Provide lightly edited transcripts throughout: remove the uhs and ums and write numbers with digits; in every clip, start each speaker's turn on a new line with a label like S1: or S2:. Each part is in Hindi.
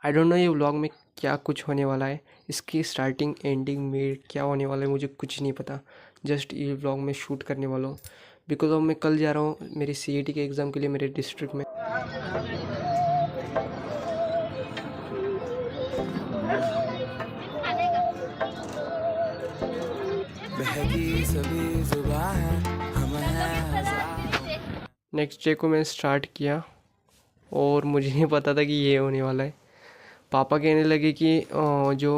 S1: आई डोंट नो ये व्लॉग में क्या कुछ होने वाला है, इसकी स्टार्टिंग एंडिंग में क्या होने वाला है मुझे कुछ नहीं पता। जस्ट ये व्लॉग में शूट करने वाला हूँ बिकॉज ऑफ मैं कल जा रहा हूँ मेरी CAT के एग्ज़ाम के लिए मेरे डिस्ट्रिक्ट में। नेक्स्ट डे को मैं स्टार्ट किया और मुझे नहीं पता था कि ये होने वाला है। पापा कहने लगे कि जो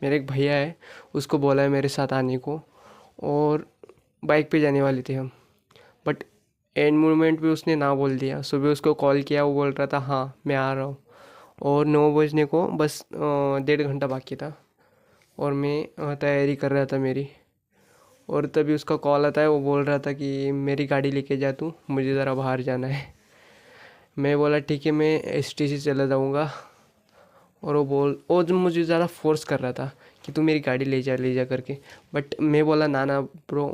S1: मेरे एक भैया है उसको बोला है मेरे साथ आने को, और बाइक पे जाने वाले थे हम, बट एंड मोमेंट पे उसने ना बोल दिया। सुबह उसको कॉल किया, वो बोल रहा था हाँ मैं आ रहा हूँ, और 9 बजने को बस 1.5 घंटा बाकी था और मैं तैयारी कर रहा था मेरी। और तभी उसका कॉल आता है, वो बोल रहा था कि मेरी गाड़ी लेके जा तू, मुझे ज़रा बाहर जाना है। मैं बोला ठीक है मैं STC चला जाऊँगा। और वो जो मुझे ज़्यादा फोर्स कर रहा था कि तू मेरी गाड़ी ले जा करके, बट मैं बोला ना ना ब्रो,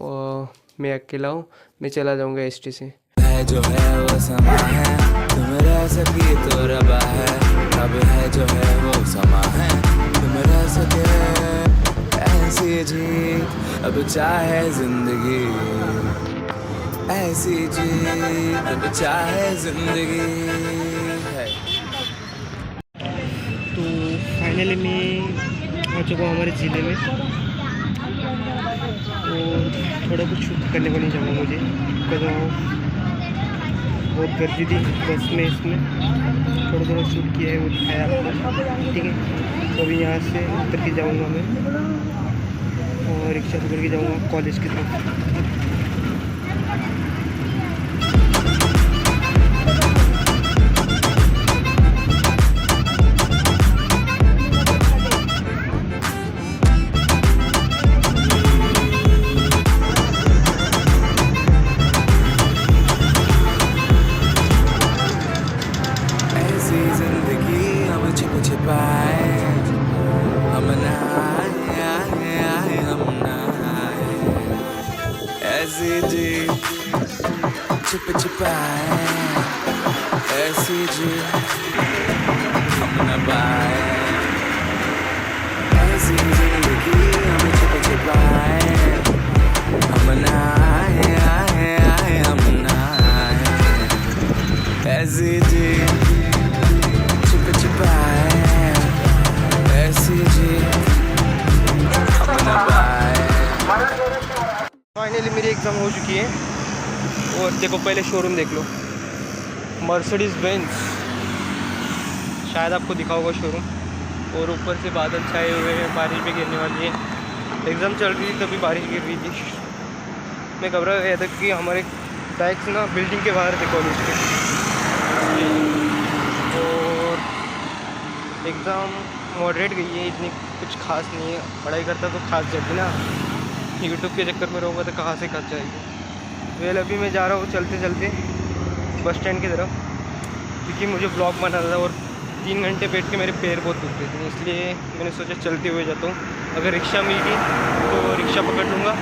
S1: मैं अकेला हूँ, मैं चला जाऊँगा STC।
S2: है जो है वो समा है, तुम रह सकी तो रबा है, अब है जो है वो समा है, तुम रह सके ऐसी जीत, अब चाहे जिंदगी ऐसी जीत, अब चाहे जिंदगी है।
S1: तो फाइनली मैं आ चुका हूँ हमारे ज़िले में, और थोड़ा कुछ शूट करने को नहीं जाऊँगा मुझे, बिकॉज बहुत गर्दी थी बस में, इसमें थोड़ा शूट किया है वो दिखाया आपको, ठीक है। तो अभी यहाँ से उतर के जाऊँगा मैं और रिक्शा पकड़ के जाऊँगा कॉलेज की तरफ।
S2: ऐसी जिंदगी हम छिप छिपाए, हम नहाए हम नहाए, ऐसी जी छिप छिपाए, ऐसी जी हम न पाए, ऐसी जिंदगी हम छिप छिपाए, हम नहाए हम नहाए, ऐसी जी छिप छिपाए, ऐसी जी हम न पाए।
S1: फाइनली मेरी एग्ज़ाम हो चुकी है, और देखो पहले शोरूम देख लो, मर्सिडीज़ बेंज, शायद आपको दिखा होगा शोरूम। और ऊपर से बादल छाए हुए हैं, बारिश भी गिरने वाली है। एग्ज़ाम चल रही थी तभी बारिश गिर रही थी। मैं घबरा गया था कि हमारे बाइक्स ना बिल्डिंग के बाहर थे कॉलेज के। और एग्ज़ाम मॉडरेट गई है, इतनी कुछ खास नहीं है। पढ़ाई करता तो खास जाती ना, यूट्यूब के चक्कर में रहूँगा तो कहाँ से खास जाएगी। वेल अभी मैं जा रहा हूँ चलते चलते बस स्टैंड की तरफ, क्योंकि मुझे ब्लॉग बनाना था और 3 घंटे बैठ के मेरे पैर बहुत दुख रहे थे, इसलिए मैंने सोचा चलते हुए जाता हूँ। अगर रिक्शा मिली तो रिक्शा पकड़ लूँगा,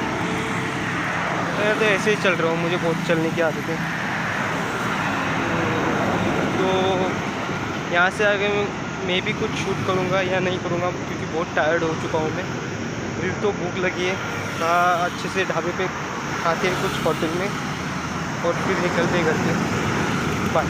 S1: मैं तो ऐसे ही चल रहा हूँ, मुझे बहुत चलने की आदत है। तो यहाँ से आगे मैं भी कुछ शूट करूँगा या नहीं करूँगा, क्योंकि बहुत टायर्ड हो चुका हूँ मैं। फिर तो भूख लगी है, कहा अच्छे से ढाबे पे खाते हैं कुछ होटल में, और फिर निकलते घर पे। बाय।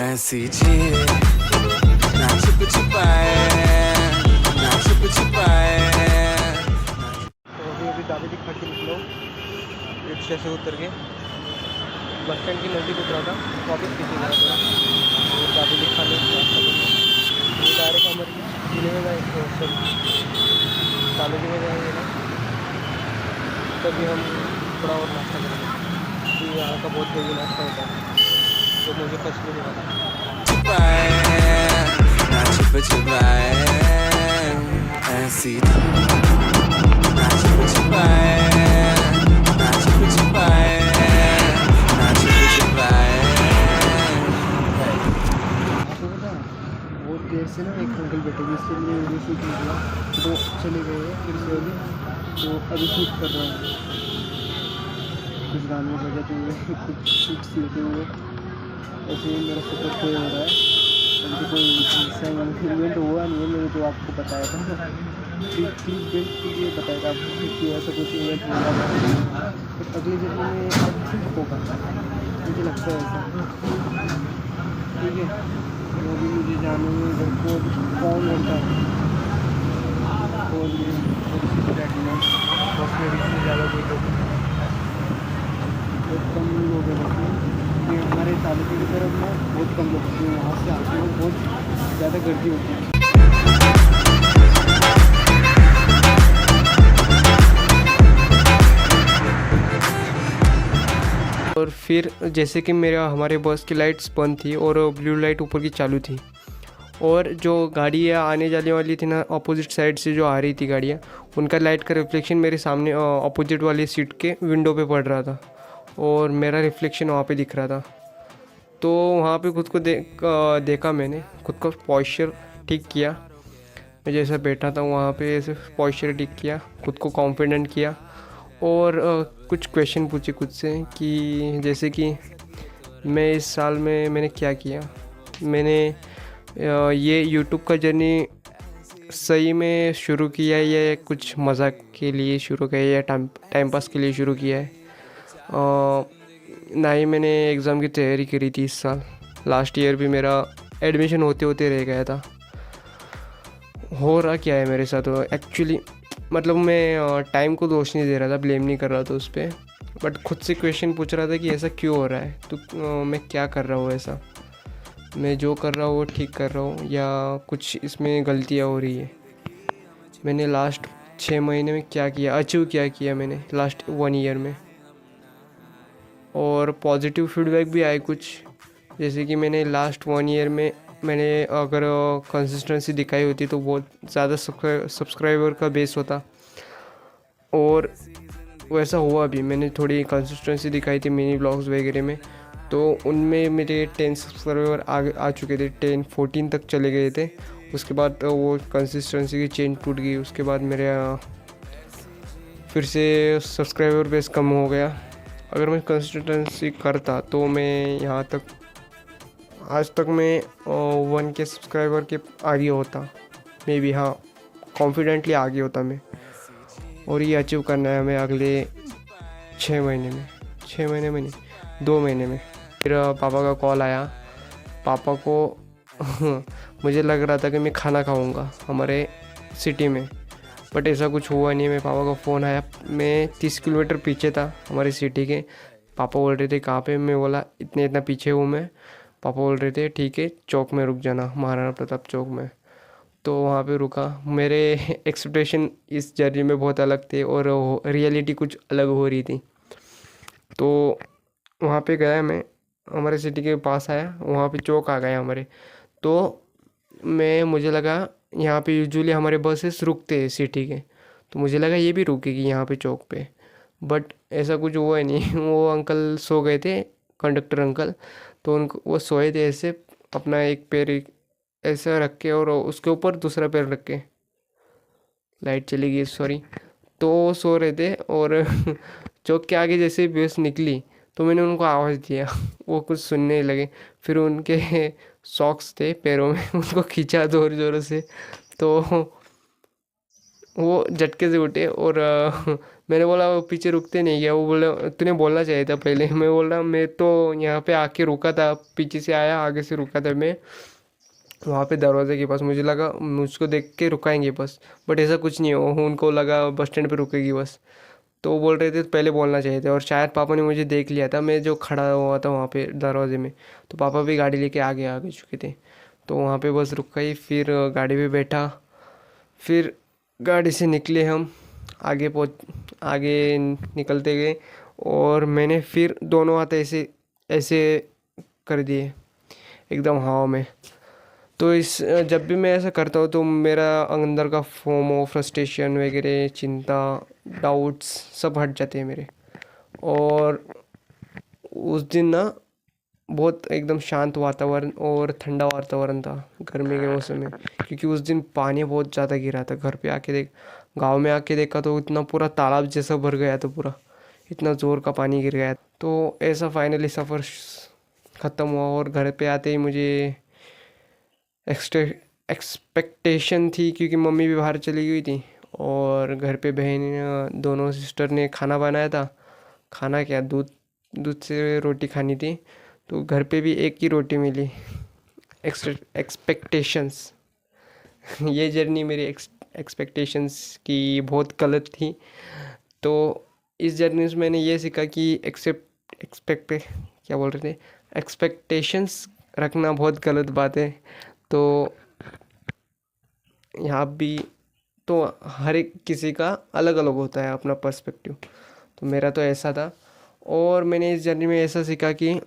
S2: ऐसी चीज़ ना छिप छिपाए, ना छिप छिपाए।
S1: तो अभी दाबेली खा के निकला हूँ, रिक्शा से उतर के बस स्टैंड की नज़दीक उतरा था, वापस पीछे गया थोड़ा, और दाबेली खा ले ये डायरेक्ट हमारे जिले में जाए, कॉलेज में जाएंगे ना, तभी हम थोड़ा और नाश्ता करेंगे, क्योंकि यहाँ का बहुत हेवी नाश्ता होता है तो मुझे पसंद नहीं आता।
S2: ना छिप छिपाए, ऐसी ना छिप छिपाए, ना छिप छिपाए, ना छिप छिपाए।
S1: बहुत देर से ना एक अंकल बैठे हुए, इसलिए वीडियो शूट नहीं किया, तो चले गए हैं फिर से अभी। तो अभी शूट कर रहा हूँ, कुछ गाने बजाते हुए कुछ शूट सीखते हुए। ऐसे ही मेरा सफ़र तय हो रहा है। अभी तो कोई ऐसा इवेंट हुआ नहीं है, मैंने तो आपको बताया था क्लिक बेल्ट के लिए बताया था आपको कि ऐसा कुछ इवेंट होगा बट अगले जन्म में आई थिंक होगा, मुझे लगता है ऐसा। ठीक है, तो अभी मुझे जाने में इधर को कौन होता है और बस में इससे ज़्यादा कोई लोग बहुत कम लोग हैं बस में। ये हमारे तालुके की तरफ में बहुत कम लोग हैं, वहाँ से आते हैं बहुत ज़्यादा गर्दी होती है। और फिर जैसे कि मेरा हमारे बस की लाइट्स बंद थी और ब्लू लाइट ऊपर की चालू थी, और जो गाड़ियाँ आने जाने वाली थी ना अपोजिट साइड से जो आ रही थी गाड़ियाँ, उनका लाइट का रिफ्लेक्शन मेरे सामने अपोजिट वाली सीट के विंडो पे पड़ रहा था और मेरा रिफ्लेक्शन वहाँ पे दिख रहा था। तो वहाँ पे खुद को देखा मैंने, खुद का पॉस्चर ठीक किया। मैं जैसा बैठा था वहाँ पे ऐसे पॉस्चर ठीक किया, खुद को कॉन्फिडेंट किया और कुछ क्वेश्चन पूछे खुद से कि जैसे कि मैं इस साल में मैंने क्या किया, मैंने ये यूट्यूब का जर्नी सही में शुरू किया है या कुछ मज़ाक के लिए शुरू किया है या टाइम पास के लिए शुरू किया है। ना ही मैंने एग्ज़ाम की तैयारी करी थी इस साल, लास्ट ईयर भी मेरा एडमिशन होते होते रह गया था। हो रहा क्या है मेरे साथ एक्चुअली, मतलब मैं टाइम को दोष नहीं दे रहा था, ब्लेम नहीं कर रहा था उस पर, बट खुद से क्वेश्चन पूछ रहा था कि ऐसा क्यों हो रहा है, तो मैं क्या कर रहा हूँ, ऐसा मैं जो कर रहा हूँ वो ठीक कर रहा हूँ या कुछ इसमें गलतियाँ हो रही है। मैंने लास्ट 6 महीने में क्या किया, अचीव क्या किया मैंने लास्ट 1 ईयर में। और पॉजिटिव फीडबैक भी आए कुछ, जैसे कि मैंने लास्ट 1 ईयर में मैंने अगर कंसिस्टेंसी दिखाई होती तो बहुत ज़्यादा सब्सक्राइबर का बेस होता, और वैसा हुआ भी। मैंने थोड़ी कंसिस्टेंसी दिखाई थी मिनी ब्लॉग्स वगैरह में, तो उनमें मेरे 10 सब्सक्राइबर आ चुके थे, 10-14 तक चले गए थे। उसके बाद वो कंसिस्टेंसी की चेन टूट गई, उसके बाद मेरे फिर से सब्सक्राइबर बेस कम हो गया। अगर मैं कंसिस्टेंसी करता तो मैं यहाँ तक आज तक मैं 1 के सब्सक्राइबर के आगे होता, मे बी, हाँ कॉन्फिडेंटली आगे होता मैं। और ये अचीव करना है हमें अगले 6 महीने में, 6 महीने में नहीं 2 महीने में। फिर पापा का कॉल आया, पापा को मुझे लग रहा था कि मैं खाना खाऊंगा हमारे सिटी में, बट ऐसा कुछ हुआ नहीं। मेरे पापा का फ़ोन आया, मैं 30 किलोमीटर पीछे था हमारे सिटी के। पापा बोल रहे थे कहाँ पे, मैं बोला इतना पीछे हूँ मैं। पापा बोल रहे थे ठीक है चौक में रुक जाना, महाराणा प्रताप चौक में। तो वहाँ पे रुका। मेरे एक्सपेक्टेशन इस जर्नी में बहुत अलग थे और रियलिटी कुछ अलग हो रही थी। तो वहाँ पे गया मैं, हमारे सिटी के पास आया, वहाँ पे चौक आ गया हमारे। तो मुझे लगा यहाँ पे यूजुअली हमारे बसेस रुकते हैं सिटी के, तो मुझे लगा ये भी रुकेगी यहाँ पे चौक पे, बट ऐसा कुछ हुआ ही नहीं। वो अंकल सो गए थे, कंडक्टर अंकल। तो उनको वो सोए थे ऐसे, अपना एक पैर ऐसा रख के और उसके ऊपर दूसरा पैर रख के, लाइट चली गई सॉरी। तो वो सो रहे थे और चौक के आगे जैसे बस निकली तो मैंने उनको आवाज़ दिया, वो कुछ सुनने लगे। फिर उनके सॉक्स थे पैरों में, उनको खींचा ज़ोर ज़ोर से, तो वो झटके से उठे। और मैंने बोला वो पीछे रुकते नहीं क्या, वो बोला तूने बोलना चाहिए था पहले। मैं बोल रहा मैं तो यहाँ पे आके रुका था, पीछे से आया आगे से रुका था मैं वहाँ पे दरवाजे के पास। मुझे लगा मुझको देख के रुकाएंगे बस, बट ऐसा कुछ नहीं हो, उनको लगा बस स्टैंड पे रुकेगी बस। तो वो बोल रहे थे पहले बोलना चाहिए था, और शायद पापा ने मुझे देख लिया था मैं जो खड़ा हुआ था वहाँ पे दरवाजे में। तो पापा भी गाड़ी लेके आगे चुके थे, तो वहाँ पे बस रुक गई। फिर गाड़ी पे बैठा, फिर गाड़ी से निकले हम, आगे निकलते गए। और मैंने फिर दोनों हाथ ऐसे ऐसे कर दिए एकदम हवा में। तो जब भी मैं ऐसा करता हूँ तो मेरा अंदर का फोमो, फ्रस्ट्रेशन वगैरह, चिंता, डाउट्स सब हट जाते हैं मेरे। और उस दिन ना बहुत एकदम शांत वातावरण और ठंडा वातावरण था गर्मी के मौसम में, क्योंकि उस दिन पानी बहुत ज़्यादा गिरा था। घर पे आके गांव में आके देखा तो इतना पूरा तालाब जैसा भर गया था पूरा, इतना ज़ोर का पानी गिर गया। तो ऐसा फाइनली सफ़र ख़त्म हुआ और घर पे आते ही मुझे एक्सपेक्टेशन थी, क्योंकि मम्मी भी बाहर चली गई थी और घर पे बहन दोनों सिस्टर ने खाना बनाया था। खाना क्या, दूध दूध से रोटी खानी थी, तो घर पे भी एक ही रोटी मिली। एक्सपेक्टेशंस ये जर्नी मेरी एक्सपेक्टेशंस की बहुत गलत थी। तो इस जर्नी से मैंने ये सीखा कि एक्सपेक्ट क्या बोल रहे थे, एक्सपेक्टेशंस रखना बहुत गलत बात है। तो यहाँ भी तो हर एक किसी का अलग अलग होता है अपना पर्सपेक्टिव, तो मेरा तो ऐसा था। और मैंने इस जर्नी में ऐसा सीखा कि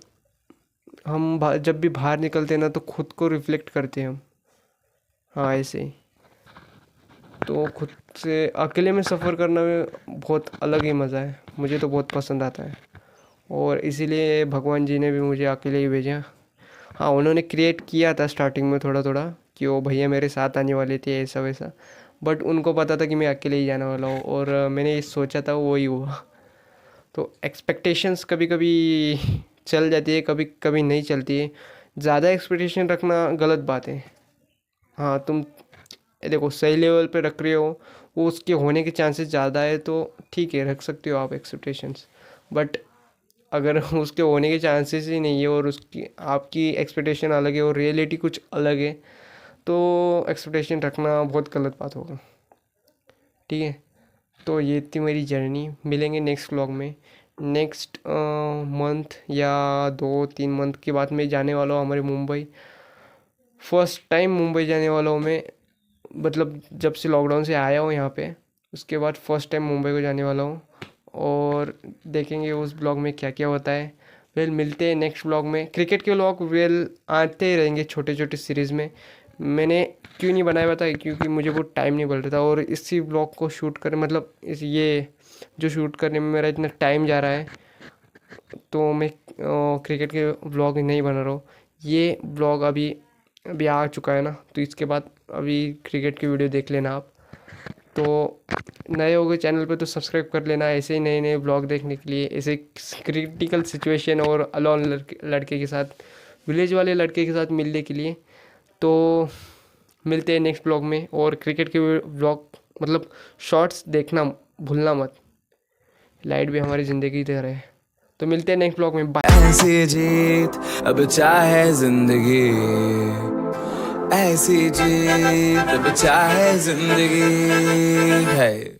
S1: हम जब भी बाहर निकलते हैं ना तो खुद को रिफ्लेक्ट करते हैं हम। हाँ ऐसे ही, तो खुद से अकेले में सफ़र करना में बहुत अलग ही मज़ा है, मुझे तो बहुत पसंद आता है। और इसीलिए भगवान जी ने भी मुझे अकेले ही भेजा। हाँ उन्होंने क्रिएट किया था स्टार्टिंग में थोड़ा थोड़ा कि वो भैया मेरे साथ आने वाले थे ऐसा वैसा, बट उनको पता था कि मैं अकेले ही जाने वाला हूँ और मैंने ये सोचा था वो ही हुआ। तो एक्सपेक्टेशंस कभी कभी चल जाती है, कभी कभी नहीं चलती है। ज़्यादा एक्सपेक्टेशन रखना गलत बात है। हाँ तुम देखो सही लेवल पे रख रहे हो, वो उसके होने के चांसेस ज़्यादा है तो ठीक है रख सकते हो आप एक्सपेक्टेशंस। बट अगर उसके होने के चांसेस ही नहीं है और उसकी आपकी एक्सपेक्टेशन अलग है और रियलिटी कुछ अलग है, तो एक्सपेक्टेशन रखना बहुत गलत बात होगा। ठीक है, तो ये थी मेरी जर्नी। मिलेंगे नेक्स्ट व्लॉग में। नेक्स्ट मंथ या 2-3 मंथ के बाद मैं जाने वाला हूँ हमारे मुंबई। फर्स्ट टाइम मुंबई जाने वाला हूँ मैं, मतलब जब से लॉकडाउन से आया हूँ यहाँ पे, उसके बाद फर्स्ट टाइम मुंबई को जाने वाला हूँ। और देखेंगे उस ब्लॉग में क्या क्या होता है। वेल मिलते हैं नेक्स्ट ब्लॉग में। क्रिकेट के व्लॉग वेल आते ही रहेंगे छोटे छोटे सीरीज़ में। मैंने क्यों नहीं बनाया बताया, क्योंकि मुझे वो टाइम नहीं मिल रहा था और इसी ब्लॉग को शूट कर मतलब इस ये जो शूट करने में मेरा इतना टाइम जा रहा है, तो मैं क्रिकेट के व्लॉग नहीं बना रहा हूँ। ये ब्लॉग अभी अभी आ चुका है ना, तो इसके बाद अभी क्रिकेट की वीडियो देख लेना आप। तो नए हो गए चैनल पे तो सब्सक्राइब कर लेना ऐसे ही नए नए ब्लॉग देखने के लिए, ऐसे क्रिटिकल सिचुएशन और अलोन लड़के के साथ, विलेज वाले लड़के के साथ मिलने के लिए। तो मिलते हैं नेक्स्ट ब्लॉग में। और क्रिकेट के ब्लॉग मतलब शॉर्ट्स देखना भूलना मत, लाइट भी हमारी ज़िंदगी की तरह है। तो मिलते हैं नेक्स्ट ब्लॉग में, बाय।
S2: ऐसी जीत अब चाहे जिंदगी, ऐसी जीत अब चाहे जिंदगी है।